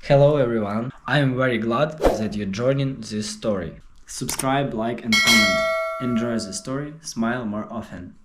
Hello everyone, I am very glad that you're joining this story. Subscribe, like and comment. Enjoy the story, smile more often.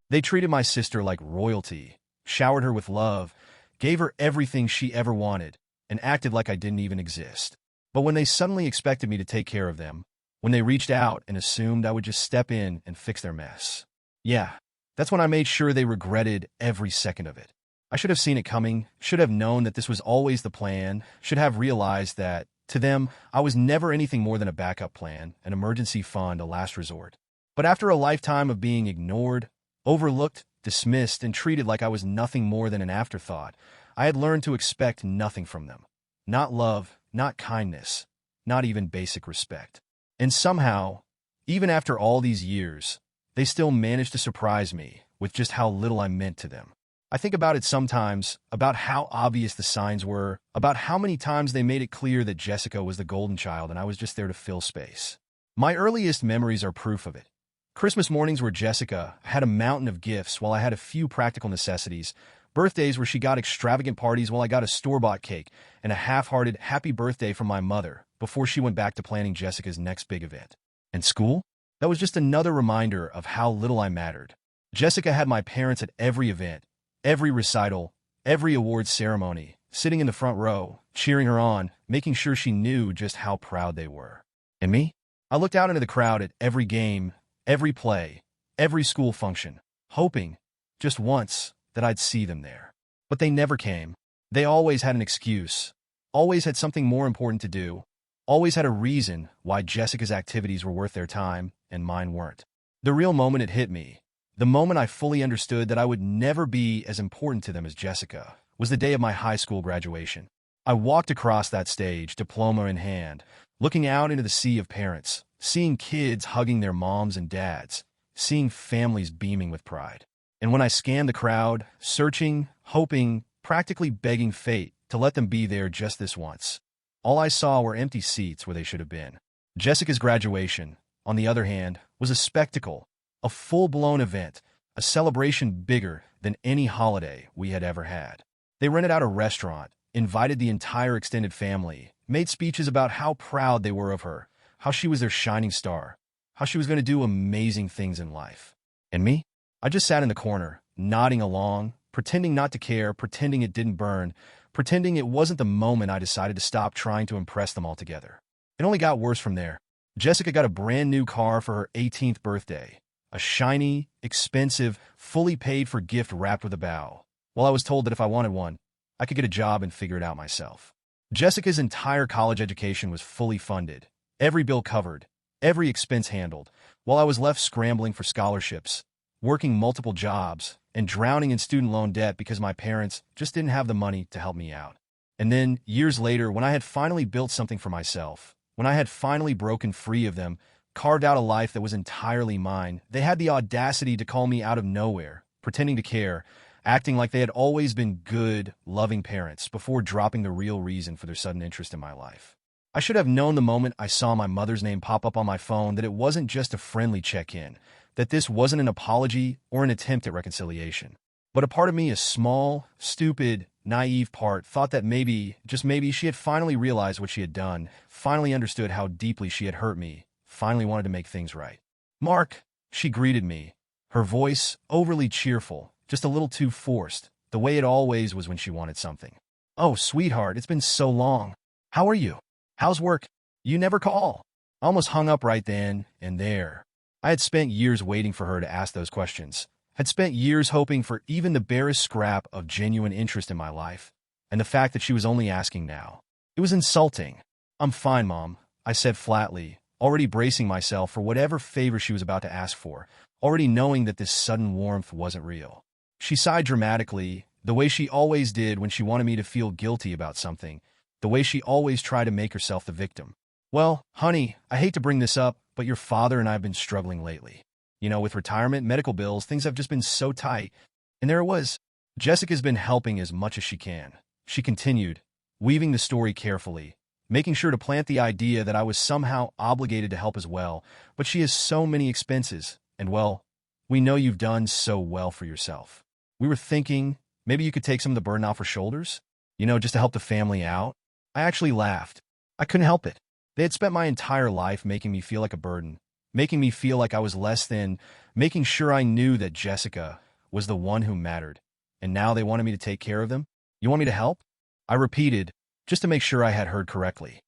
They treated my sister like royalty, showered her with love, gave her everything she ever wanted, and acted like I didn't even exist. But when they suddenly expected me to take care of them, when they reached out and assumed I would just step in and fix their mess, yeah, that's when I made sure they regretted every second of it. I should have seen it coming, should have known that this was always the plan, should have realized that, to them, I was never anything more than a backup plan, an emergency fund, a last resort. But after a lifetime of being ignored, overlooked, dismissed, and treated like I was nothing more than an afterthought, I had learned to expect nothing from them. Not love, not kindness, not even basic respect. And somehow, even after all these years, they still managed to surprise me with just how little I meant to them. I think about it sometimes, about how obvious the signs were, about how many times they made it clear that Jessica was the golden child and I was just there to fill space. My earliest memories are proof of it. Christmas mornings where Jessica had a mountain of gifts while I had a few practical necessities, birthdays where she got extravagant parties while I got a store-bought cake, and a half-hearted happy birthday from my mother before she went back to planning Jessica's next big event. And school? That was just another reminder of how little I mattered. Jessica had my parents at every event, every recital, every awards ceremony, sitting in the front row, cheering her on, making sure she knew just how proud they were. And me? I looked out into the crowd at every game, every play, every school function, hoping, just once, that I'd see them there. But they never came. They always had an excuse, always had something more important to do, always had a reason why Jessica's activities were worth their time and mine weren't. The real moment it hit me, the moment I fully understood that I would never be as important to them as Jessica, was the day of my high school graduation. I walked across that stage, diploma in hand, looking out into the sea of parents, seeing kids hugging their moms and dads, seeing families beaming with pride. And when I scanned the crowd, searching, hoping, practically begging fate to let them be there just this once, all I saw were empty seats where they should have been. Jessica's graduation, on the other hand, was a spectacle, a full-blown event, a celebration bigger than any holiday we had ever had. They rented out a restaurant, invited the entire extended family, made speeches about how proud they were of her, how she was their shining star, how she was going to do amazing things in life. And me? I just sat in the corner, nodding along, pretending not to care, pretending it didn't burn, pretending it wasn't the moment I decided to stop trying to impress them altogether. It only got worse from there. Jessica got a brand new car for her 18th birthday, a shiny, expensive, fully paid-for gift wrapped with a bow, while I was told that if I wanted one, I could get a job and figure it out myself. Jessica's entire college education was fully funded, every bill covered, every expense handled, while I was left scrambling for scholarships, working multiple jobs, and drowning in student loan debt because my parents just didn't have the money to help me out. And then, years later, when I had finally built something for myself, when I had finally broken free of them, carved out a life that was entirely mine, they had the audacity to call me out of nowhere, pretending to care, acting like they had always been good, loving parents before dropping the real reason for their sudden interest in my life. I should have known the moment I saw my mother's name pop up on my phone that it wasn't just a friendly check-in, that this wasn't an apology or an attempt at reconciliation. But a part of me, a small, stupid, naive part, thought that maybe, just maybe, she had finally realized what she had done, finally understood how deeply she had hurt me, finally wanted to make things right. "Mark," she greeted me, her voice overly cheerful, just a little too forced, the way it always was when she wanted something. "Oh, sweetheart, it's been so long. How are you? How's work? You never call." I almost hung up right then and there. I had spent years waiting for her to ask those questions, had spent years hoping for even the barest scrap of genuine interest in my life, and the fact that she was only asking now, it was insulting. "I'm fine, Mom," I said flatly, already bracing myself for whatever favor she was about to ask for, already knowing that this sudden warmth wasn't real. She sighed dramatically, the way she always did when she wanted me to feel guilty about something, the way she always tried to make herself the victim. "Well, honey, I hate to bring this up, but your father and I have been struggling lately. You know, with retirement, medical bills, things have just been so tight." And there it was. Jessica's been helping as much as she can. She continued, weaving the story carefully, making sure to plant the idea that I was somehow obligated to help as well, but she has so many expenses, and well, we know you've done so well for yourself. We were thinking, maybe you could take some of the burden off her shoulders? You know, just to help the family out? I actually laughed. I couldn't help it. They had spent my entire life making me feel like a burden, making me feel like I was less than, making sure I knew that Jessica was the one who mattered. And now they wanted me to take care of them? You want me to help? I repeated, just to make sure I had heard correctly.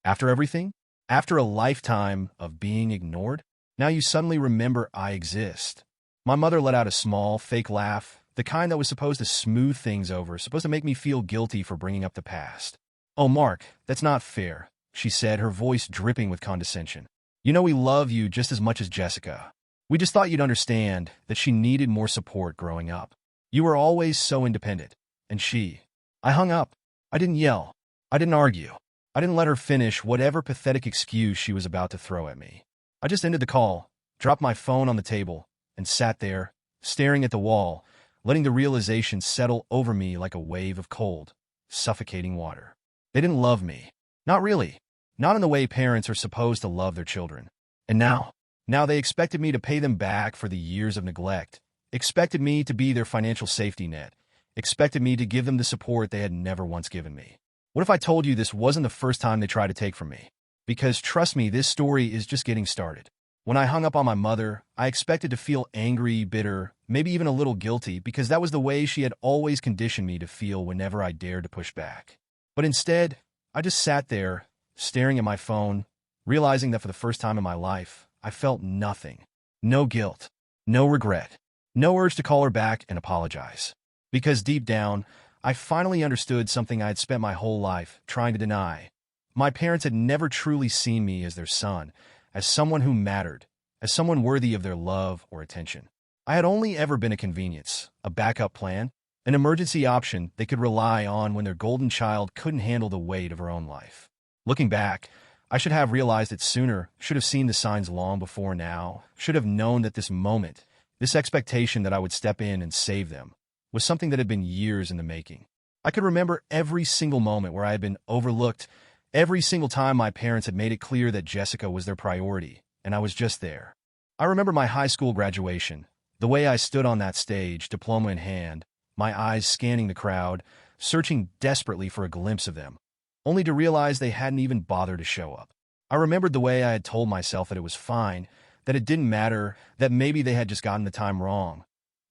After everything? After a lifetime of being ignored? Now you suddenly remember I exist. My mother let out a small, fake laugh, the kind that was supposed to smooth things over, supposed to make me feel guilty for bringing up the past. "Oh, Mark, that's not fair," she said, her voice dripping with condescension. "You know we love you just as much as Jessica. We just thought you'd understand that she needed more support growing up. You were always so independent. And she..." I hung up. I didn't yell. I didn't argue. I didn't let her finish whatever pathetic excuse she was about to throw at me. I just ended the call, dropped my phone on the table, and sat there, staring at the wall, letting the realization settle over me like a wave of cold, suffocating water. They didn't love me. Not really. Not in the way parents are supposed to love their children. And now they expected me to pay them back for the years of neglect, expected me to be their financial safety net, expected me to give them the support they had never once given me. What if I told you this wasn't the first time they tried to take from me? Because trust me, this story is just getting started. When I hung up on my mother, I expected to feel angry, bitter, maybe even a little guilty, because that was the way she had always conditioned me to feel whenever I dared to push back. But instead, I just sat there, staring at my phone, realizing that for the first time in my life, I felt nothing. No guilt, no regret, no urge to call her back and apologize. Because deep down, I finally understood something I had spent my whole life trying to deny. My parents had never truly seen me as their son, as someone who mattered, as someone worthy of their love or attention. I had only ever been a convenience, a backup plan, an emergency option they could rely on when their golden child couldn't handle the weight of her own life. Looking back, I should have realized it sooner, should have seen the signs long before now, should have known that this moment, this expectation that I would step in and save them, was something that had been years in the making. I could remember every single moment where I had been overlooked, every single time my parents had made it clear that Jessica was their priority, and I was just there. I remember my high school graduation, the way I stood on that stage, diploma in hand, my eyes scanning the crowd, searching desperately for a glimpse of them, only to realize they hadn't even bothered to show up. I remembered the way I had told myself that it was fine, that it didn't matter, that maybe they had just gotten the time wrong,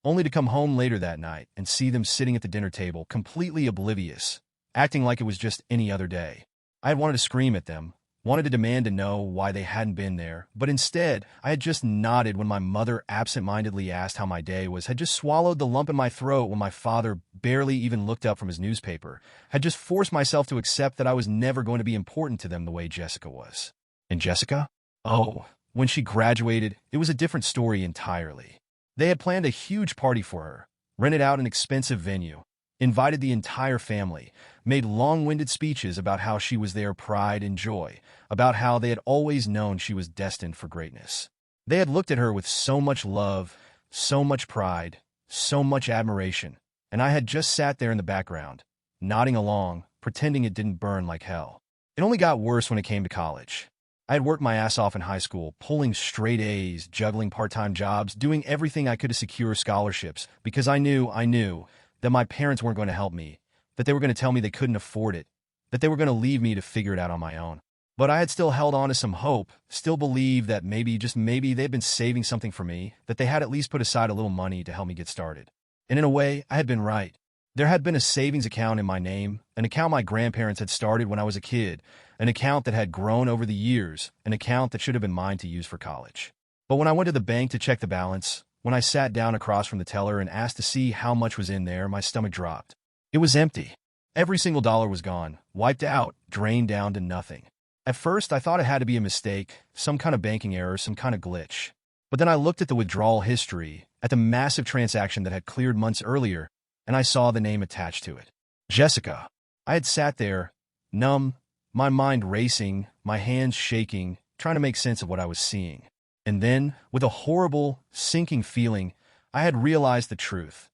only to come home later that night and see them sitting at the dinner table, completely oblivious, acting like it was just any other day. I had wanted to scream at them, wanted to demand to know why they hadn't been there, but instead, I had just nodded when my mother absent-mindedly asked how my day was, had just swallowed the lump in my throat when my father barely even looked up from his newspaper, had just forced myself to accept that I was never going to be important to them the way Jessica was. And Jessica? Oh, when she graduated, it was a different story entirely. They had planned a huge party for her, rented out an expensive venue, invited the entire family, made long-winded speeches about how she was their pride and joy, about how they had always known she was destined for greatness. They had looked at her with so much love, so much pride, so much admiration, and I had just sat there in the background, nodding along, pretending it didn't burn like hell. It only got worse when it came to college. I had worked my ass off in high school, pulling straight A's, juggling part-time jobs, doing everything I could to secure scholarships, because I knew that my parents weren't going to help me, that they were going to tell me they couldn't afford it, that they were going to leave me to figure it out on my own. But I had still held on to some hope, still believed that maybe, just maybe, they'd been saving something for me, that they had at least put aside a little money to help me get started. And in a way, I had been right. There had been a savings account in my name, an account my grandparents had started when I was a kid, an account that had grown over the years, an account that should have been mine to use for college. But when I went to the bank to check the balance, when I sat down across from the teller and asked to see how much was in there, my stomach dropped. It was empty. Every single dollar was gone, wiped out, drained down to nothing. At first, I thought it had to be a mistake, some kind of banking error, some kind of glitch. But then I looked at the withdrawal history, at the massive transaction that had cleared months earlier, and I saw the name attached to it. Jessica. I had sat there, numb, my mind racing, my hands shaking, trying to make sense of what I was seeing. And then, with a horrible, sinking feeling, I had realized the truth.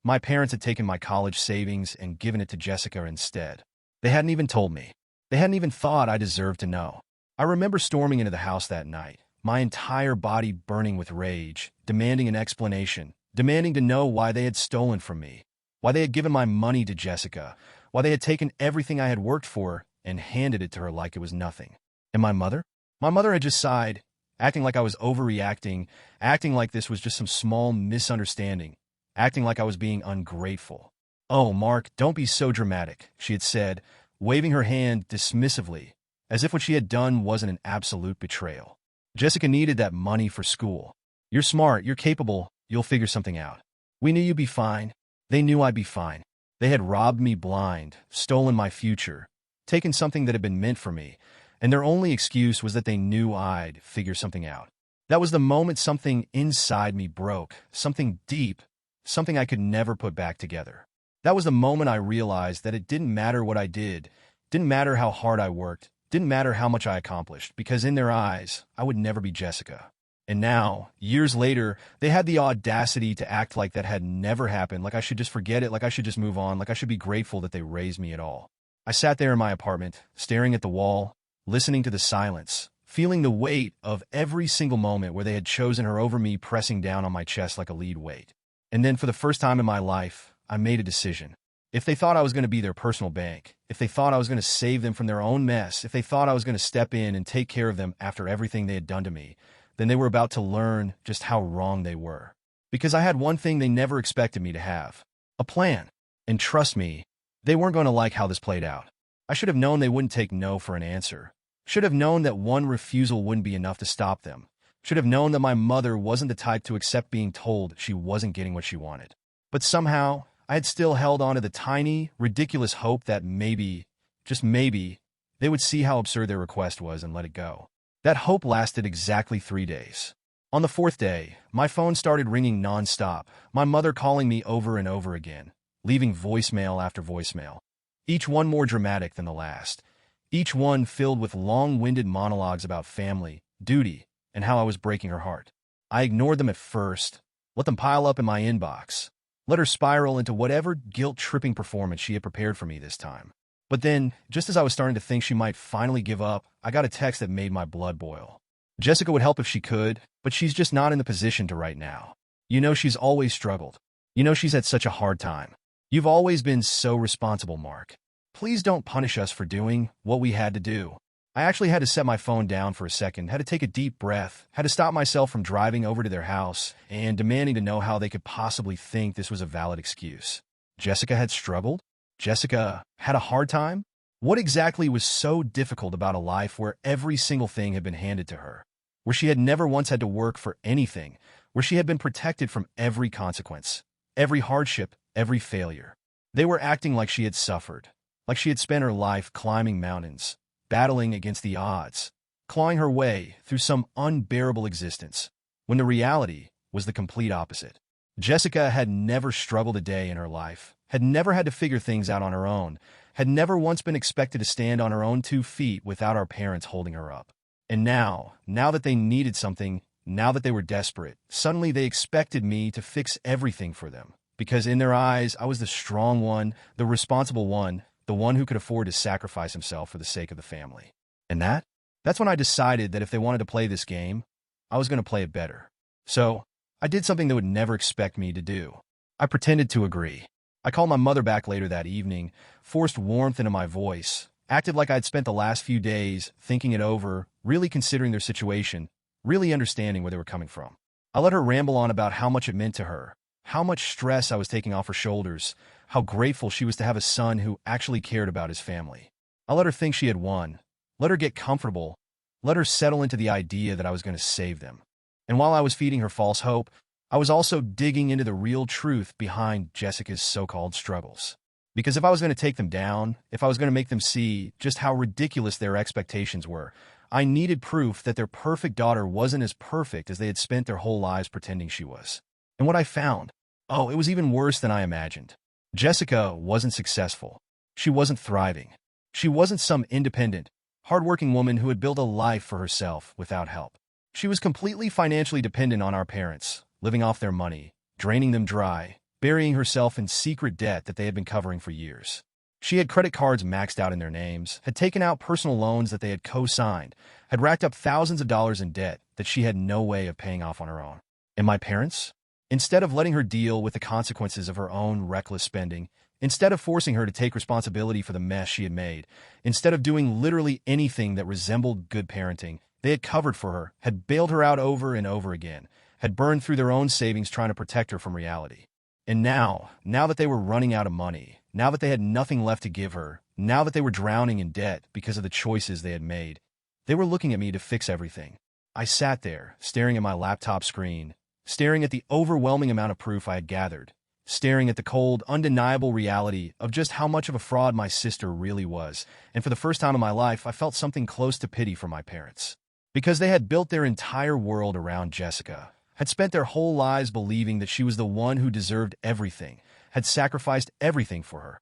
My parents had taken my college savings and given it to Jessica instead. They hadn't even told me. They hadn't even thought I deserved to know. I remember storming into the house that night, my entire body burning with rage, demanding an explanation, demanding to know why they had stolen from me, why they had given my money to Jessica, why they had taken everything I had worked for, and handed it to her like it was nothing. And my mother? My mother had just sighed, acting like I was overreacting, acting like this was just some small misunderstanding, acting like I was being ungrateful. "Oh, Mark, don't be so dramatic," she had said, waving her hand dismissively, as if what she had done wasn't an absolute betrayal. "Jessica needed that money for school. You're smart, you're capable, you'll figure something out. We knew you'd be fine. They knew I'd be fine. They had robbed me blind, stolen my future, taken something that had been meant for me, and their only excuse was that they knew I'd figure something out." That was the moment something inside me broke, something deep, something I could never put back together. That was the moment I realized that it didn't matter what I did, didn't matter how hard I worked, didn't matter how much I accomplished, because in their eyes, I would never be Jessica. And now, years later, they had the audacity to act like that had never happened, like I should just forget it, like I should just move on, like I should be grateful that they raised me at all. I sat there in my apartment, staring at the wall, listening to the silence, feeling the weight of every single moment where they had chosen her over me, pressing down on my chest like a lead weight. And then for the first time in my life, I made a decision. If they thought I was going to be their personal bank, if they thought I was going to save them from their own mess, if they thought I was going to step in and take care of them after everything they had done to me, then they were about to learn just how wrong they were. Because I had one thing they never expected me to have: a plan. And trust me, they weren't going to like how this played out. I should have known they wouldn't take no for an answer. Should have known that one refusal wouldn't be enough to stop them. Should have known that my mother wasn't the type to accept being told she wasn't getting what she wanted. But somehow, I had still held on to the tiny, ridiculous hope that maybe, just maybe, they would see how absurd their request was and let it go. That hope lasted exactly 3 days. On the 4th day, my phone started ringing nonstop, my mother calling me over and over again, leaving voicemail after voicemail, each one more dramatic than the last, each one filled with long-winded monologues about family, duty, and how I was breaking her heart. I ignored them at first, let them pile up in my inbox, let her spiral into whatever guilt-tripping performance she had prepared for me this time. But then, just as I was starting to think she might finally give up, I got a text that made my blood boil. Jessica would help if she could, but she's just not in the position to right now. You know she's always struggled. You know she's had such a hard time. You've always been so responsible, Mark. Please don't punish us for doing what we had to do. I actually had to set my phone down for a second, had to take a deep breath, had to stop myself from driving over to their house and demanding to know how they could possibly think this was a valid excuse. Jessica had struggled? Jessica had a hard time? What exactly was so difficult about a life where every single thing had been handed to her, where she had never once had to work for anything, where she had been protected from every consequence, every hardship, every failure? They were acting like she had suffered, like she had spent her life climbing mountains, battling against the odds, clawing her way through some unbearable existence, when the reality was the complete opposite. Jessica had never struggled a day in her life, had never had to figure things out on her own, had never once been expected to stand on her own 2 feet without our parents holding her up. And now that they needed something, now that they were desperate, suddenly they expected me to fix everything for them. Because in their eyes, I was the strong one, the responsible one, the one who could afford to sacrifice himself for the sake of the family. And that's when I decided that if they wanted to play this game, I was going to play it better. So, I did something they would never expect me to do. I pretended to agree. I called my mother back later that evening, forced warmth into my voice, acted like I'd spent the last few days thinking it over, really considering their situation, really understanding where they were coming from. I let her ramble on about how much it meant to her, how much stress I was taking off her shoulders, how grateful she was to have a son who actually cared about his family. I let her think she had won, let her get comfortable, let her settle into the idea that I was going to save them. And while I was feeding her false hope, I was also digging into the real truth behind Jessica's so-called struggles. Because if I was going to take them down, if I was going to make them see just how ridiculous their expectations were, I needed proof that their perfect daughter wasn't as perfect as they had spent their whole lives pretending she was. And what I found, it was even worse than I imagined. Jessica wasn't successful. She wasn't thriving. She wasn't some independent, hardworking woman who had built a life for herself without help. She was completely financially dependent on our parents, living off their money, draining them dry, burying herself in secret debt that they had been covering for years. She had credit cards maxed out in their names, had taken out personal loans that they had co-signed, had racked up thousands of dollars in debt that she had no way of paying off on her own. And my parents? Instead of letting her deal with the consequences of her own reckless spending, instead of forcing her to take responsibility for the mess she had made, instead of doing literally anything that resembled good parenting, they had covered for her, had bailed her out over and over again, had burned through their own savings trying to protect her from reality. And now that they were running out of money, now that they had nothing left to give her, now that they were drowning in debt because of the choices they had made, they were looking at me to fix everything. I sat there, staring at my laptop screen, staring at the overwhelming amount of proof I had gathered, staring at the cold, undeniable reality of just how much of a fraud my sister really was, and for the first time in my life, I felt something close to pity for my parents. Because they had built their entire world around Jessica, had spent their whole lives believing that she was the one who deserved everything, had sacrificed everything for her,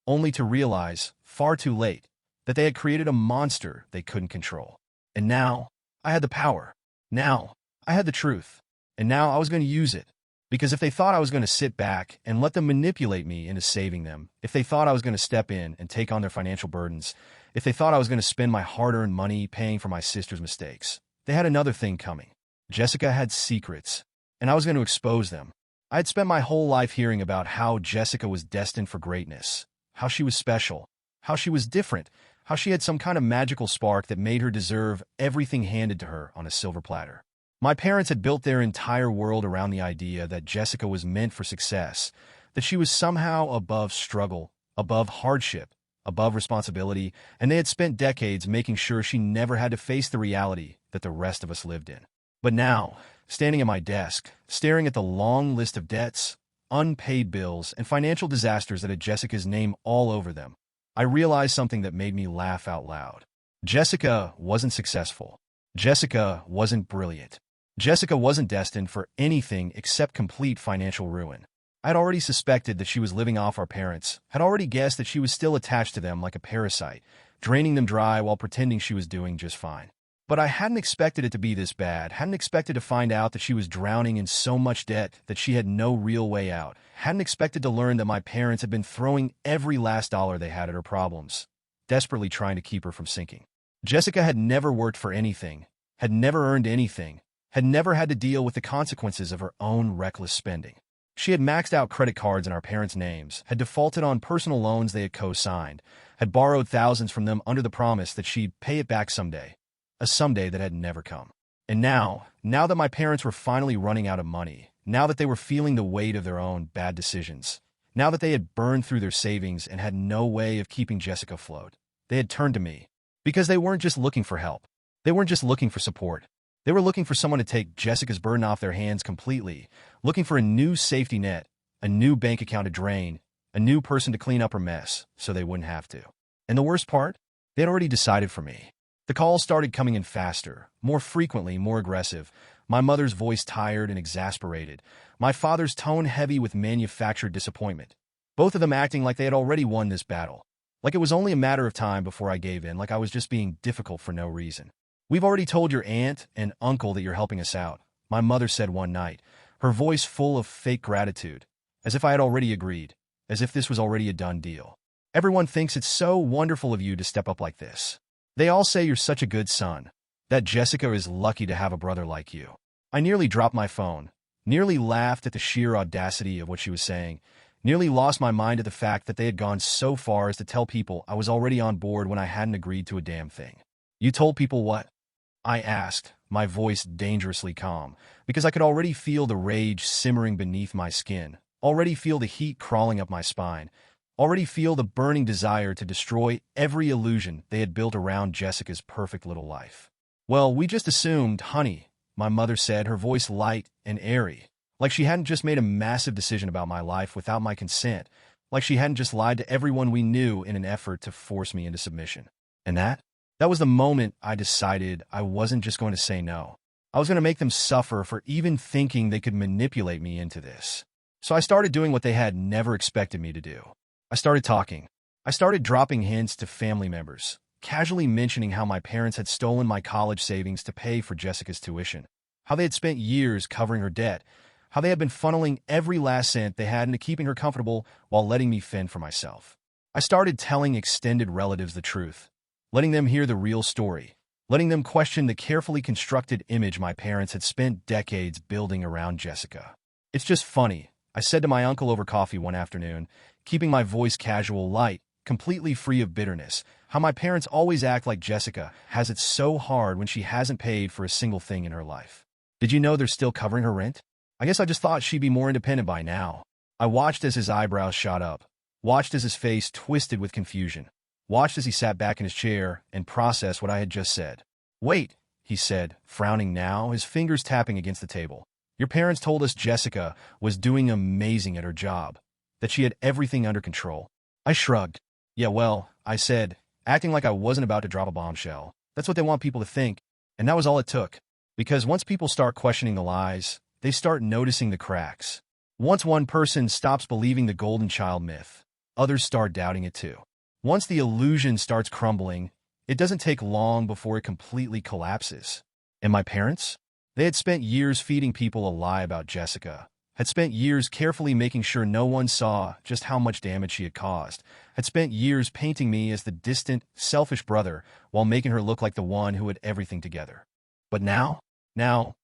only to realize, far too late, that they had created a monster they couldn't control. And now, I had the power. Now, I had the truth. And now I was going to use it. Because if they thought I was going to sit back and let them manipulate me into saving them, if they thought I was going to step in and take on their financial burdens, if they thought I was going to spend my hard-earned money paying for my sister's mistakes, they had another thing coming. Jessica had secrets, and I was going to expose them. I had spent my whole life hearing about how Jessica was destined for greatness, how she was special, how she was different, how she had some kind of magical spark that made her deserve everything handed to her on a silver platter. My parents had built their entire world around the idea that Jessica was meant for success, that she was somehow above struggle, above hardship, above responsibility, and they had spent decades making sure she never had to face the reality that the rest of us lived in. But now, standing at my desk, staring at the long list of debts, unpaid bills, and financial disasters that had Jessica's name all over them, I realized something that made me laugh out loud. Jessica wasn't successful. Jessica wasn't brilliant. Jessica wasn't destined for anything except complete financial ruin. I had already suspected that she was living off our parents, had already guessed that she was still attached to them like a parasite, draining them dry while pretending she was doing just fine. But I hadn't expected it to be this bad, hadn't expected to find out that she was drowning in so much debt that she had no real way out, hadn't expected to learn that my parents had been throwing every last dollar they had at her problems, desperately trying to keep her from sinking. Jessica had never worked for anything, had never earned anything, had never had to deal with the consequences of her own reckless spending. She had maxed out credit cards in our parents' names, had defaulted on personal loans they had co-signed, had borrowed thousands from them under the promise that she'd pay it back someday, a someday that had never come. And now that my parents were finally running out of money, now that they were feeling the weight of their own bad decisions, now that they had burned through their savings and had no way of keeping Jessica afloat, they had turned to me. Because they weren't just looking for help. They weren't just looking for support. They were looking for someone to take Jessica's burden off their hands completely, looking for a new safety net, a new bank account to drain, a new person to clean up her mess so they wouldn't have to. And the worst part? They had already decided for me. The calls started coming in faster, more frequently, more aggressive, my mother's voice tired and exasperated, my father's tone heavy with manufactured disappointment, both of them acting like they had already won this battle, like it was only a matter of time before I gave in, like I was just being difficult for no reason. "We've already told your aunt and uncle that you're helping us out," my mother said one night, her voice full of fake gratitude, as if I had already agreed, as if this was already a done deal. "Everyone thinks it's so wonderful of you to step up like this. They all say you're such a good son, that Jessica is lucky to have a brother like you." I nearly dropped my phone, nearly laughed at the sheer audacity of what she was saying, nearly lost my mind at the fact that they had gone so far as to tell people I was already on board when I hadn't agreed to a damn thing. "You told people what?" I asked, my voice dangerously calm, because I could already feel the rage simmering beneath my skin, already feel the heat crawling up my spine, already feel the burning desire to destroy every illusion they had built around Jessica's perfect little life. "Well, we just assumed, honey," my mother said, her voice light and airy, like she hadn't just made a massive decision about my life without my consent, like she hadn't just lied to everyone we knew in an effort to force me into submission. And that was the moment I decided I wasn't just going to say no. I was going to make them suffer for even thinking they could manipulate me into this. So I started doing what they had never expected me to do. I started talking. I started dropping hints to family members, casually mentioning how my parents had stolen my college savings to pay for Jessica's tuition, how they had spent years covering her debt, how they had been funneling every last cent they had into keeping her comfortable while letting me fend for myself. I started telling extended relatives the truth, letting them hear the real story, letting them question the carefully constructed image my parents had spent decades building around Jessica. It's just funny, I said to my uncle over coffee one afternoon, keeping my voice casual, light, completely free of bitterness, how my parents always act like Jessica has it so hard when she hasn't paid for a single thing in her life. Did you know they're still covering her rent? I guess I just thought she'd be more independent by now. I watched as his eyebrows shot up, watched as his face twisted with confusion, watched as he sat back in his chair and processed what I had just said. Wait, he said, frowning now, his fingers tapping against the table. Your parents told us Jessica was doing amazing at her job, that she had everything under control. I shrugged. Yeah, well, I said, acting like I wasn't about to drop a bombshell. That's what they want people to think, and that was all it took. Because once people start questioning the lies, they start noticing the cracks. Once one person stops believing the golden child myth, others start doubting it too. Once the illusion starts crumbling, it doesn't take long before it completely collapses. And my parents? They had spent years feeding people a lie about Jessica, had spent years carefully making sure no one saw just how much damage she had caused, had spent years painting me as the distant, selfish brother while making her look like the one who had everything together. But now,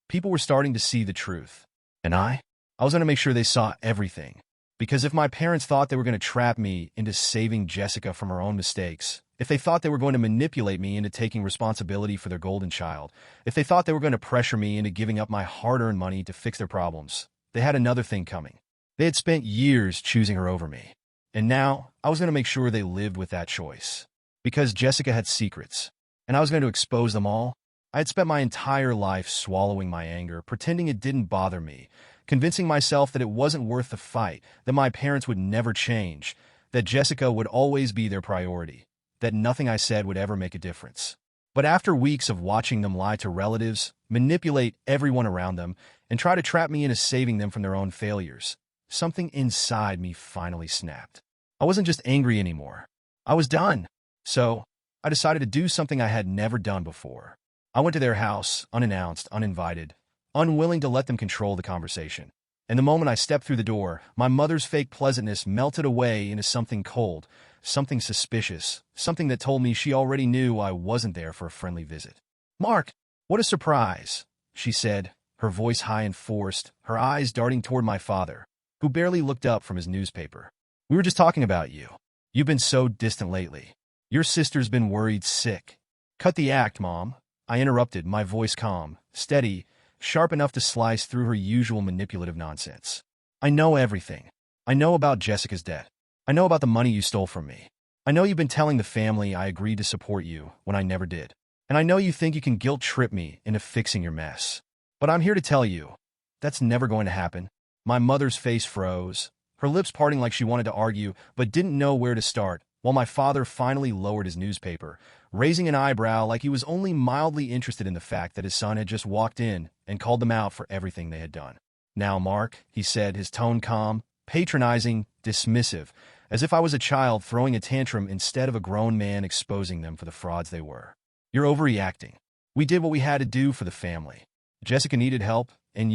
people were starting to see the truth. And I was going to make sure they saw everything. Because if my parents thought they were going to trap me into saving Jessica from her own mistakes, if they thought they were going to manipulate me into taking responsibility for their golden child, if they thought they were going to pressure me into giving up my hard-earned money to fix their problems, they had another thing coming. They had spent years choosing her over me. And now, I was going to make sure they lived with that choice. Because Jessica had secrets, and I was going to expose them all. I had spent my entire life swallowing my anger, pretending it didn't bother me, convincing myself that it wasn't worth the fight, that my parents would never change, that Jessica would always be their priority, that nothing I said would ever make a difference. But after weeks of watching them lie to relatives, manipulate everyone around them, and try to trap me into saving them from their own failures, something inside me finally snapped. I wasn't just angry anymore. I was done. So, I decided to do something I had never done before. I went to their house, unannounced, uninvited, unwilling to let them control the conversation. And the moment I stepped through the door, my mother's fake pleasantness melted away into something cold, something suspicious, something that told me she already knew I wasn't there for a friendly visit. "Mark, what a surprise," she said, her voice high and forced, her eyes darting toward my father, who barely looked up from his newspaper. "We were just talking about you. You've been so distant lately. Your sister's been worried sick." "Cut the act, Mom," I interrupted, my voice calm, steady, sharp enough to slice through her usual manipulative nonsense. "I know everything. I know about Jessica's debt. I know about the money you stole from me. I know you've been telling the family I agreed to support you when I never did. And I know you think you can guilt-trip me into fixing your mess. But I'm here to tell you, that's never going to happen." My mother's face froze, her lips parting like she wanted to argue but didn't know where to start, while my father finally lowered his newspaper, raising an eyebrow like he was only mildly interested in the fact that his son had just walked in and called them out for everything they had done. "Now, Mark," he said, his tone calm, patronizing, dismissive, as if I was a child throwing a tantrum instead of a grown man exposing them for the frauds they were. "You're overreacting. We did what we had to do for the family. Jessica needed help, and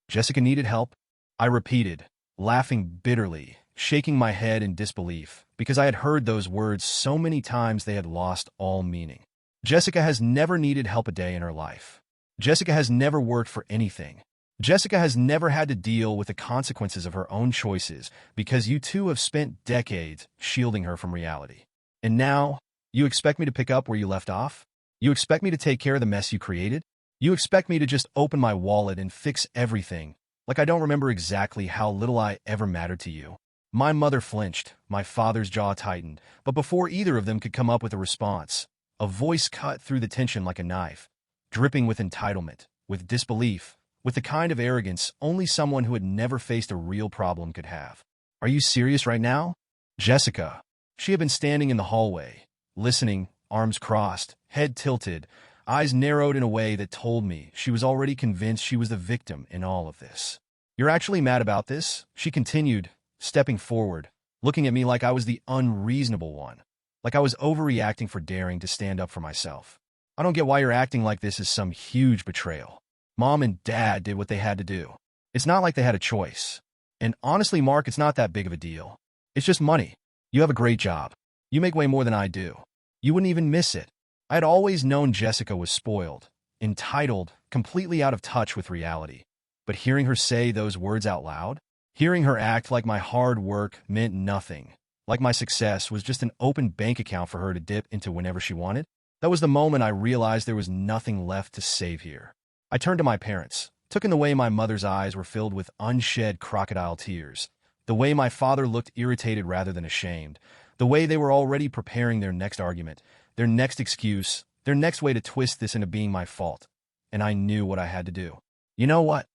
Jessica needed help?" I repeated, laughing bitterly, shaking my head in disbelief, because I had heard those words so many times they had lost all meaning. "Jessica has never needed help a day in her life. Jessica has never worked for anything. Jessica has never had to deal with the consequences of her own choices because you two have spent decades shielding her from reality. And now, you expect me to pick up where you left off? You expect me to take care of the mess you created? You expect me to just open my wallet and fix everything, like I don't remember exactly how little I ever mattered to you?" My mother flinched, my father's jaw tightened, but before either of them could come up with a response, a voice cut through the tension like a knife, dripping with entitlement, with disbelief, with the kind of arrogance only someone who had never faced a real problem could have. "Are you serious right now?" Jessica. She had been standing in the hallway, listening, arms crossed, head tilted, eyes narrowed in a way that told me she was already convinced she was the victim in all of this. "You're actually mad about this?" she continued, stepping forward, looking at me like I was the unreasonable one, like I was overreacting for daring to stand up for myself. "I don't get why you're acting like this is some huge betrayal. Mom and Dad did what they had to do. It's not like they had a choice. And honestly, Mark, it's not that big of a deal. It's just money. You have a great job. You make way more than I do. You wouldn't even miss it." I had always known Jessica was spoiled, entitled, completely out of touch with reality. But hearing her say those words out loud, hearing her act like my hard work meant nothing, like my success was just an open bank account for her to dip into whenever she wanted, that was the moment I realized there was nothing left to save here. I turned to my parents, took in the way my mother's eyes were filled with unshed crocodile tears, the way my father looked irritated rather than ashamed, the way they were already preparing their next argument, their next excuse, their next way to twist this into being my fault. And I knew what I had to do. "You know what?"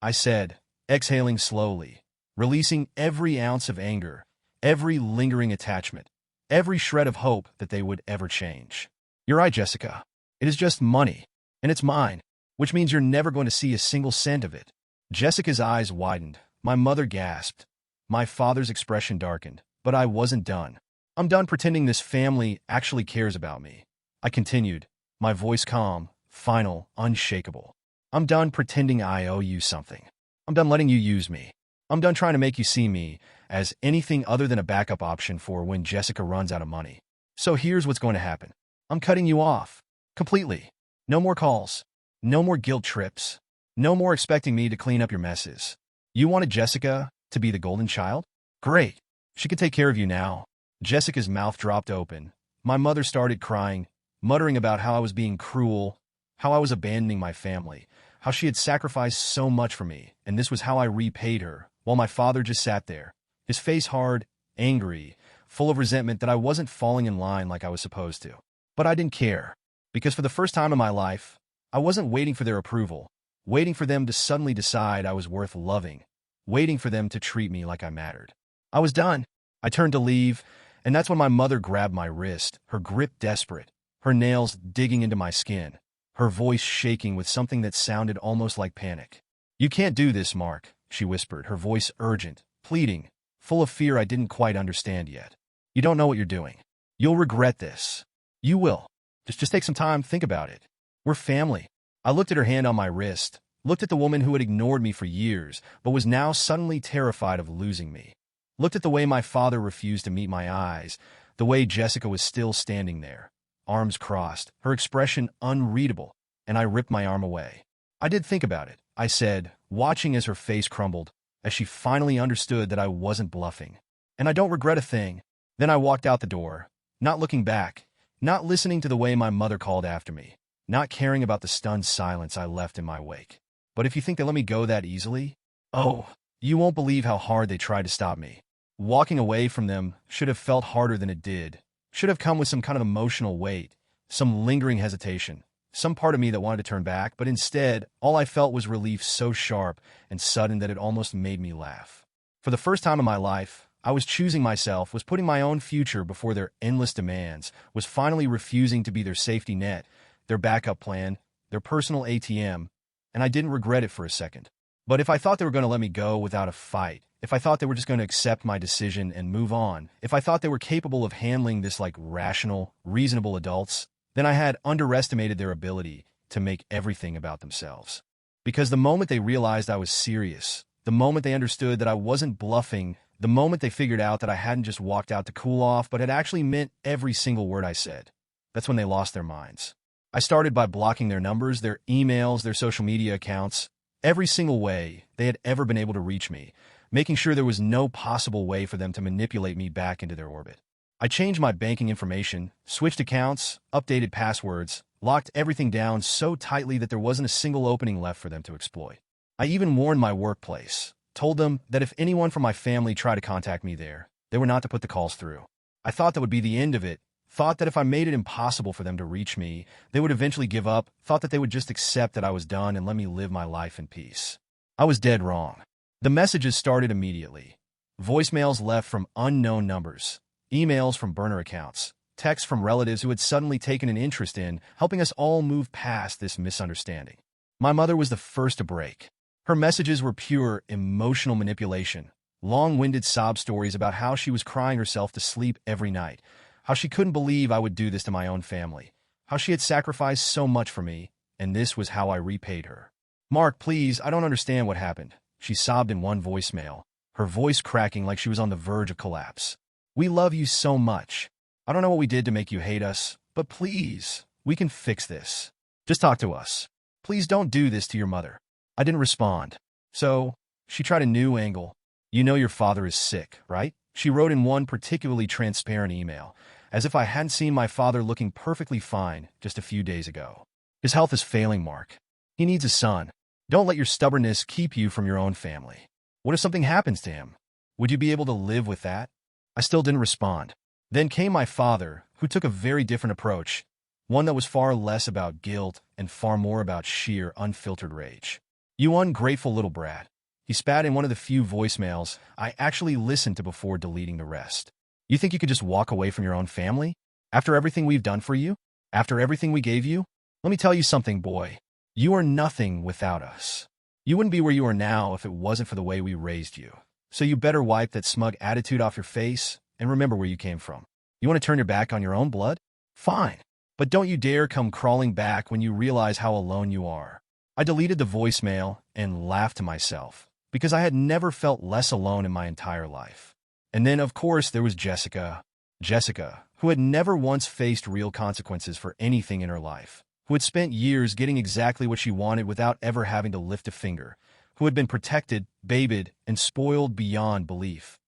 I said, exhaling slowly, releasing every ounce of anger, every lingering attachment, every shred of hope that they would ever change. "You're right, Jessica. It is just money, and it's mine, which means you're never going to see a single cent of it." Jessica's eyes widened. My mother gasped. My father's expression darkened, but I wasn't done. "I'm done pretending this family actually cares about me," I continued, my voice calm, final, unshakable. "I'm done pretending I owe you something. I'm done letting you use me. I'm done trying to make you see me as anything other than a backup option for when Jessica runs out of money. So here's what's going to happen. I'm cutting you off. Completely. No more calls. No more guilt trips. No more expecting me to clean up your messes. You wanted Jessica to be the golden child? Great. She can take care of you now." Jessica's mouth dropped open. My mother started crying, muttering about how I was being cruel, how I was abandoning my family, how she had sacrificed so much for me, and this was how I repaid her, while my father just sat there, his face hard, angry, full of resentment that I wasn't falling in line like I was supposed to. But I didn't care, because for the first time in my life, I wasn't waiting for their approval, waiting for them to suddenly decide I was worth loving, waiting for them to treat me like I mattered. I was done. I turned to leave, and that's when my mother grabbed my wrist, her grip desperate, her nails digging into my skin, her voice shaking with something that sounded almost like panic. "You can't do this, Mark," she whispered, her voice urgent, pleading, full of fear I didn't quite understand yet. "You don't know what you're doing. You'll regret this. You will. Just take some time, think about it. We're family." I looked at her hand on my wrist, looked at the woman who had ignored me for years, but was now suddenly terrified of losing me. Looked at the way my father refused to meet my eyes, the way Jessica was still standing there, arms crossed, her expression unreadable, and I ripped my arm away. "I did think about it," I said, watching as her face crumbled, as she finally understood that I wasn't bluffing. "And I don't regret a thing." Then I walked out the door, not looking back, not listening to the way my mother called after me, not caring about the stunned silence I left in my wake. But if you think they let me go that easily, oh, you won't believe how hard they tried to stop me. Walking away from them should have felt harder than it did, should have come with some kind of emotional weight, some lingering hesitation, some part of me that wanted to turn back, but instead, all I felt was relief so sharp and sudden that it almost made me laugh. For the first time in my life, I was choosing myself, was putting my own future before their endless demands, was finally refusing to be their safety net, their backup plan, their personal ATM, and I didn't regret it for a second. But if I thought they were going to let me go without a fight, if I thought they were just going to accept my decision and move on, if I thought they were capable of handling this like rational, reasonable adults, then I had underestimated their ability to make everything about themselves. Because the moment they realized I was serious, the moment they understood that I wasn't bluffing, the moment they figured out that I hadn't just walked out to cool off, but had actually meant every single word I said, that's when they lost their minds. I started by blocking their numbers, their emails, their social media accounts, every single way they had ever been able to reach me, making sure there was no possible way for them to manipulate me back into their orbit. I changed my banking information, switched accounts, updated passwords, locked everything down so tightly that there wasn't a single opening left for them to exploit. I even warned my workplace, told them that if anyone from my family tried to contact me there, they were not to put the calls through. I thought that would be the end of it, thought that if I made it impossible for them to reach me, they would eventually give up, thought that they would just accept that I was done and let me live my life in peace. I was dead wrong. The messages started immediately. Voicemails left from unknown numbers, emails from burner accounts, texts from relatives who had suddenly taken an interest in helping us all move past this misunderstanding. My mother was the first to break. Her messages were pure emotional manipulation, long-winded sob stories about how she was crying herself to sleep every night, how she couldn't believe I would do this to my own family, how she had sacrificed so much for me, and this was how I repaid her. "Mark, please, I don't understand what happened," she sobbed in one voicemail, her voice cracking like she was on the verge of collapse. "We love you so much. I don't know what we did to make you hate us, but please, we can fix this. Just talk to us. Please don't do this to your mother." I didn't respond. So, she tried a new angle. You know your father is sick, right? She wrote in one particularly transparent email, as if I hadn't seen my father looking perfectly fine just a few days ago. His health is failing, Mark. He needs a son. Don't let your stubbornness keep you from your own family. What if something happens to him? Would you be able to live with that? I still didn't respond. Then came my father, who took a very different approach, one that was far less about guilt and far more about sheer, unfiltered rage. You ungrateful little brat. He spat in one of the few voicemails I actually listened to before deleting the rest. You think you could just walk away from your own family? After everything we've done for you? After everything we gave you? Let me tell you something, boy. You are nothing without us. You wouldn't be where you are now if it wasn't for the way we raised you. So you better wipe that smug attitude off your face and remember where you came from. You want to turn your back on your own blood? Fine. But don't you dare come crawling back when you realize how alone you are. I deleted the voicemail and laughed to myself, because I had never felt less alone in my entire life. And then, of course, there was Jessica. Jessica, who had never once faced real consequences for anything in her life, who had spent years getting exactly what she wanted without ever having to lift a finger, who had been protected, babied, and spoiled beyond belief.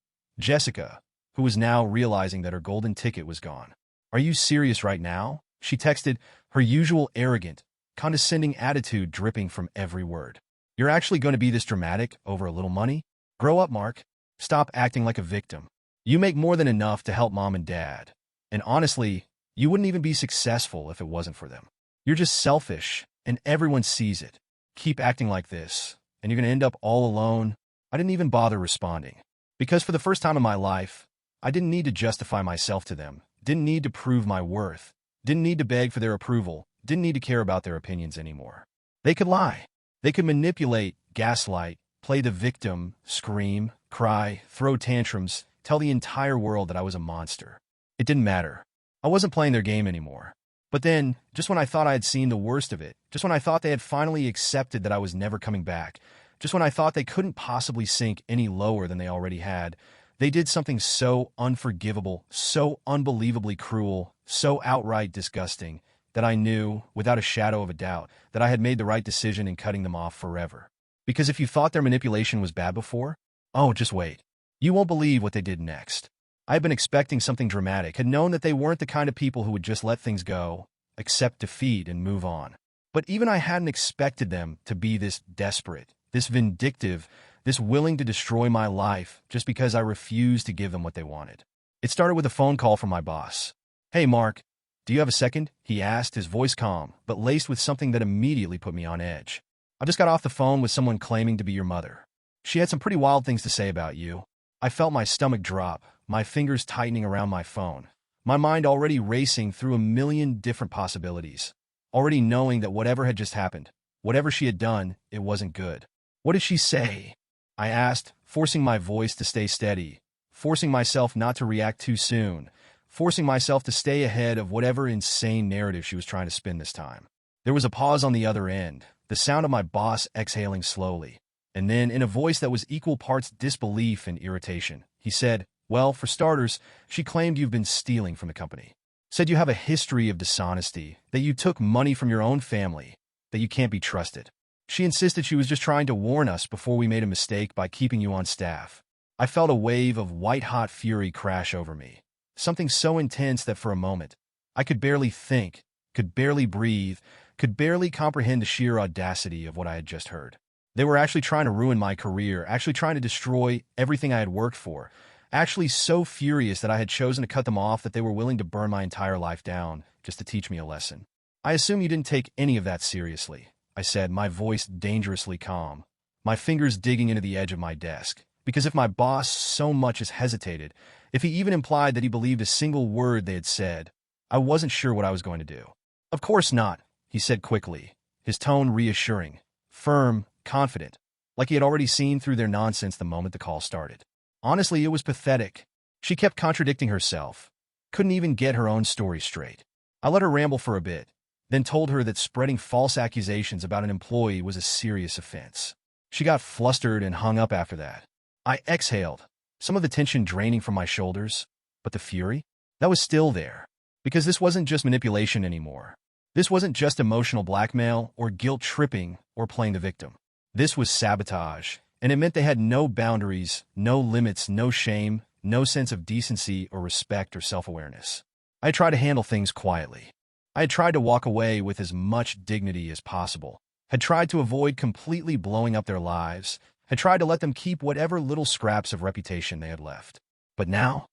Jessica, who was now realizing that her golden ticket was gone. Are you serious right now? She texted, her usual arrogant, condescending attitude dripping from every word. You're actually going to be this dramatic over a little money? Grow up, Mark. Stop acting like a victim. You make more than enough to help mom and dad. And honestly, you wouldn't even be successful if it wasn't for them. You're just selfish, and everyone sees it. Keep acting like this, and you're going to end up all alone. I didn't even bother responding. Because for the first time in my life, I didn't need to justify myself to them, didn't need to prove my worth, didn't need to beg for their approval, didn't need to care about their opinions anymore. They could lie. They could manipulate, gaslight, play the victim, scream, cry, throw tantrums, tell the entire world that I was a monster. It didn't matter. I wasn't playing their game anymore. But then, just when I thought I had seen the worst of it, just when I thought they had finally accepted that I was never coming back, just when I thought they couldn't possibly sink any lower than they already had, they did something so unforgivable, so unbelievably cruel, so outright disgusting, that I knew, without a shadow of a doubt, that I had made the right decision in cutting them off forever. Because if you thought their manipulation was bad before, oh, just wait. You won't believe what they did next. I had been expecting something dramatic, had known that they weren't the kind of people who would just let things go, accept defeat, and move on. But even I hadn't expected them to be this desperate, this vindictive, this willing to destroy my life just because I refused to give them what they wanted. It started with a phone call from my boss. Hey, Mark, do you have a second? He asked, his voice calm, but laced with something that immediately put me on edge. I just got off the phone with someone claiming to be your mother. She had some pretty wild things to say about you. I felt my stomach drop, my fingers tightening around my phone, my mind already racing through a million different possibilities, already knowing that whatever had just happened, whatever she had done, it wasn't good. What did she say? I asked, forcing my voice to stay steady, forcing myself not to react too soon, forcing myself to stay ahead of whatever insane narrative she was trying to spin this time. There was a pause on the other end, the sound of my boss exhaling slowly, and then, in a voice that was equal parts disbelief and irritation, he said, well, for starters, she claimed you've been stealing from the company. Said you have a history of dishonesty, that you took money from your own family, that you can't be trusted. She insisted she was just trying to warn us before we made a mistake by keeping you on staff. I felt a wave of white-hot fury crash over me. Something so intense that for a moment, I could barely think, could barely breathe, could barely comprehend the sheer audacity of what I had just heard. They were actually trying to ruin my career, actually trying to destroy everything I had worked for, actually so furious that I had chosen to cut them off that they were willing to burn my entire life down just to teach me a lesson. I assume you didn't take any of that seriously, I said, my voice dangerously calm, my fingers digging into the edge of my desk. Because if my boss so much as hesitated, if he even implied that he believed a single word they had said, I wasn't sure what I was going to do. Of course not, he said quickly, his tone reassuring, firm, confident, like he had already seen through their nonsense the moment the call started. Honestly, it was pathetic. She kept contradicting herself, couldn't even get her own story straight. I let her ramble for a bit, then told her that spreading false accusations about an employee was a serious offense. She got flustered and hung up after that. I exhaled, some of the tension draining from my shoulders, but the fury? That was still there. Because this wasn't just manipulation anymore. This wasn't just emotional blackmail or guilt tripping or playing the victim. This was sabotage, and it meant they had no boundaries, no limits, no shame, no sense of decency or respect or self-awareness. I tried to handle things quietly. I had tried to walk away with as much dignity as possible, had tried to avoid completely blowing up their lives, had tried to let them keep whatever little scraps of reputation they had left. But now,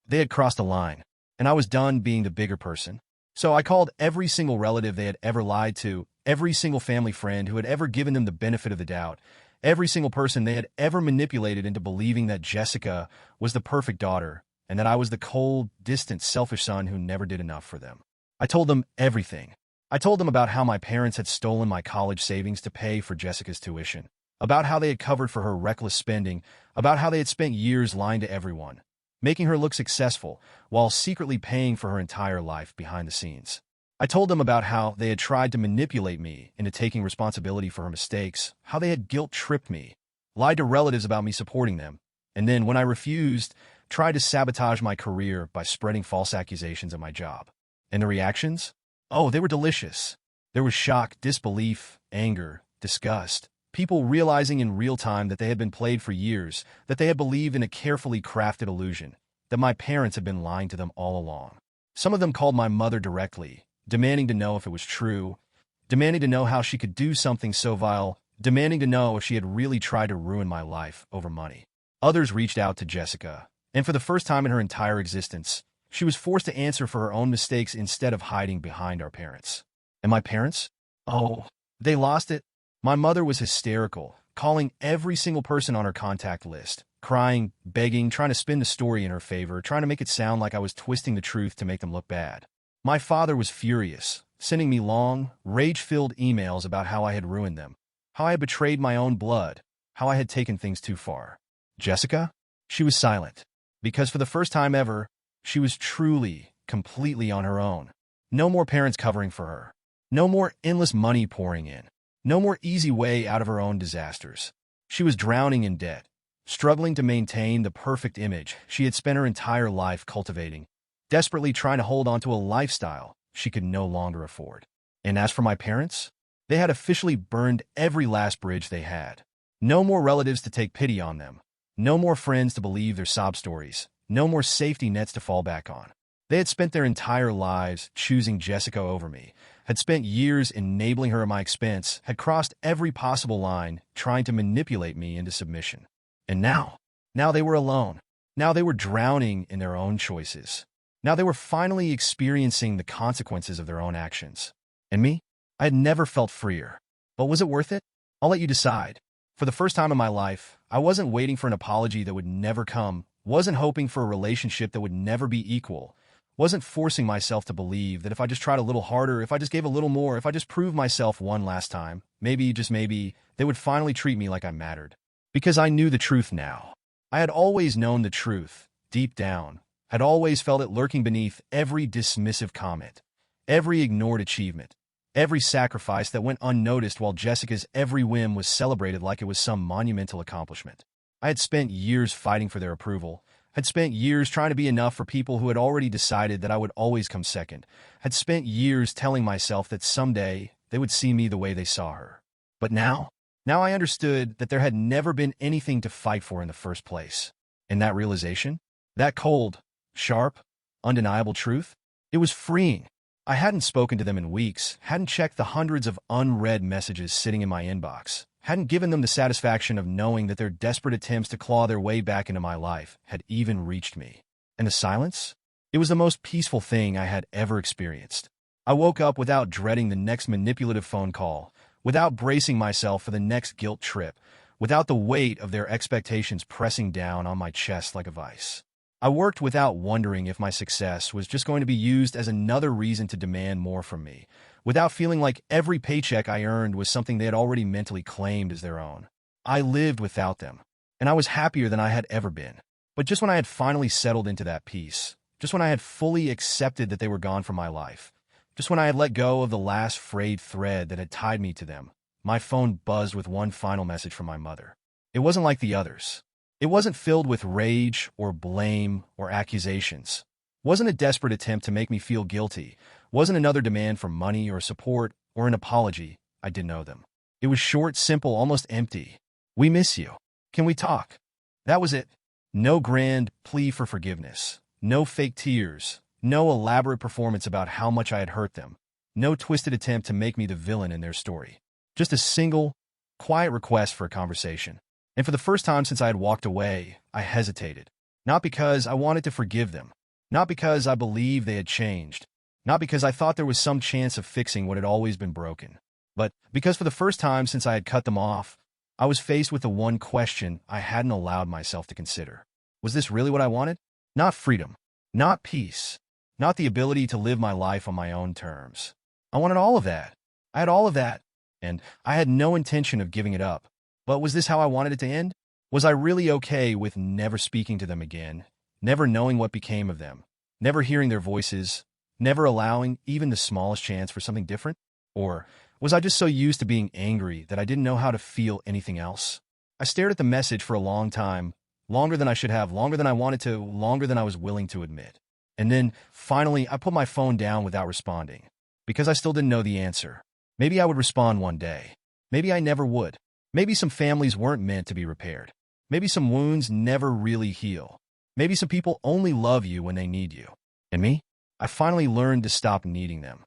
they had crossed a line, and I was done being the bigger person. So I called every single relative they had ever lied to, every single family friend who had ever given them the benefit of the doubt, every single person they had ever manipulated into believing that Jessica was the perfect daughter, and that I was the cold, distant, selfish son who never did enough for them. I told them everything. I told them about how my parents had stolen my college savings to pay for Jessica's tuition, about how they had covered for her reckless spending, about how they had spent years lying to everyone, making her look successful while secretly paying for her entire life behind the scenes. I told them about how they had tried to manipulate me into taking responsibility for her mistakes, how they had guilt-tripped me, lied to relatives about me supporting them, and then, when I refused, tried to sabotage my career by spreading false accusations at my job. And the reactions? Oh, they were delicious. There was shock, disbelief, anger, disgust. People realizing in real time that they had been played for years, that they had believed in a carefully crafted illusion, that my parents had been lying to them all along. Some of them called my mother directly, demanding to know if it was true, demanding to know how she could do something so vile, demanding to know if she had really tried to ruin my life over money. Others reached out to Jessica, and for the first time in her entire existence, she was forced to answer for her own mistakes instead of hiding behind our parents. And my parents? Oh, they lost it. My mother was hysterical, calling every single person on her contact list, crying, begging, trying to spin the story in her favor, trying to make it sound like I was twisting the truth to make them look bad. My father was furious, sending me long, rage-filled emails about how I had ruined them, how I had betrayed my own blood, how I had taken things too far. Jessica? She was silent, because for the first time ever, she was truly, completely on her own. No more parents covering for her. No more endless money pouring in. No more easy way out of her own disasters. She was drowning in debt, struggling to maintain the perfect image she had spent her entire life cultivating, desperately trying to hold on to a lifestyle she could no longer afford. And as for my parents, they had officially burned every last bridge they had. No more relatives to take pity on them. No more friends to believe their sob stories. No more safety nets to fall back on. They had spent their entire lives choosing Jessica over me, had spent years enabling her at my expense, had crossed every possible line trying to manipulate me into submission. And now they were alone. Now they were drowning in their own choices. Now they were finally experiencing the consequences of their own actions. And me? I had never felt freer. But was it worth it? I'll let you decide. For the first time in my life, I wasn't waiting for an apology that would never come, wasn't hoping for a relationship that would never be equal, wasn't forcing myself to believe that if I just tried a little harder, if I just gave a little more, if I just proved myself one last time, maybe, just maybe, they would finally treat me like I mattered. Because I knew the truth now. I had always known the truth, deep down, had always felt it lurking beneath every dismissive comment, every ignored achievement, every sacrifice that went unnoticed while Jessica's every whim was celebrated like it was some monumental accomplishment. I had spent years fighting for their approval, had spent years trying to be enough for people who had already decided that I would always come second, had spent years telling myself that someday they would see me the way they saw her. But now I understood that there had never been anything to fight for in the first place. And that realization, that cold, sharp, undeniable truth, it was freeing. I hadn't spoken to them in weeks, hadn't checked the hundreds of unread messages sitting in my inbox, hadn't given them the satisfaction of knowing that their desperate attempts to claw their way back into my life had even reached me. And the silence? It was the most peaceful thing I had ever experienced. I woke up without dreading the next manipulative phone call, without bracing myself for the next guilt trip, without the weight of their expectations pressing down on my chest like a vice. I worked without wondering if my success was just going to be used as another reason to demand more from me, without feeling like every paycheck I earned was something they had already mentally claimed as their own. I lived without them, and I was happier than I had ever been. But just when I had finally settled into that peace, just when I had fully accepted that they were gone from my life, just when I had let go of the last frayed thread that had tied me to them, my phone buzzed with one final message from my mother. It wasn't like the others. It wasn't filled with rage or blame or accusations. Wasn't a desperate attempt to make me feel guilty. Wasn't another demand for money or support or an apology. I didn't owe them. It was short, simple, almost empty. "We miss you. Can we talk?" That was it. No grand plea for forgiveness. No fake tears. No elaborate performance about how much I had hurt them. No twisted attempt to make me the villain in their story. Just a single, quiet request for a conversation. And for the first time since I had walked away, I hesitated. Not because I wanted to forgive them. Not because I believed they had changed. Not because I thought there was some chance of fixing what had always been broken. But because for the first time since I had cut them off, I was faced with the one question I hadn't allowed myself to consider. Was this really what I wanted? Not freedom. Not peace. Not the ability to live my life on my own terms. I wanted all of that. I had all of that. And I had no intention of giving it up. But was this how I wanted it to end? Was I really okay with never speaking to them again, never knowing what became of them, never hearing their voices, never allowing even the smallest chance for something different? Or was I just so used to being angry that I didn't know how to feel anything else? I stared at the message for a long time, longer than I should have, longer than I wanted to, longer than I was willing to admit. And then, finally, I put my phone down without responding, because I still didn't know the answer. Maybe I would respond one day. Maybe I never would. Maybe some families weren't meant to be repaired. Maybe some wounds never really heal. Maybe some people only love you when they need you. And me? I finally learned to stop needing them.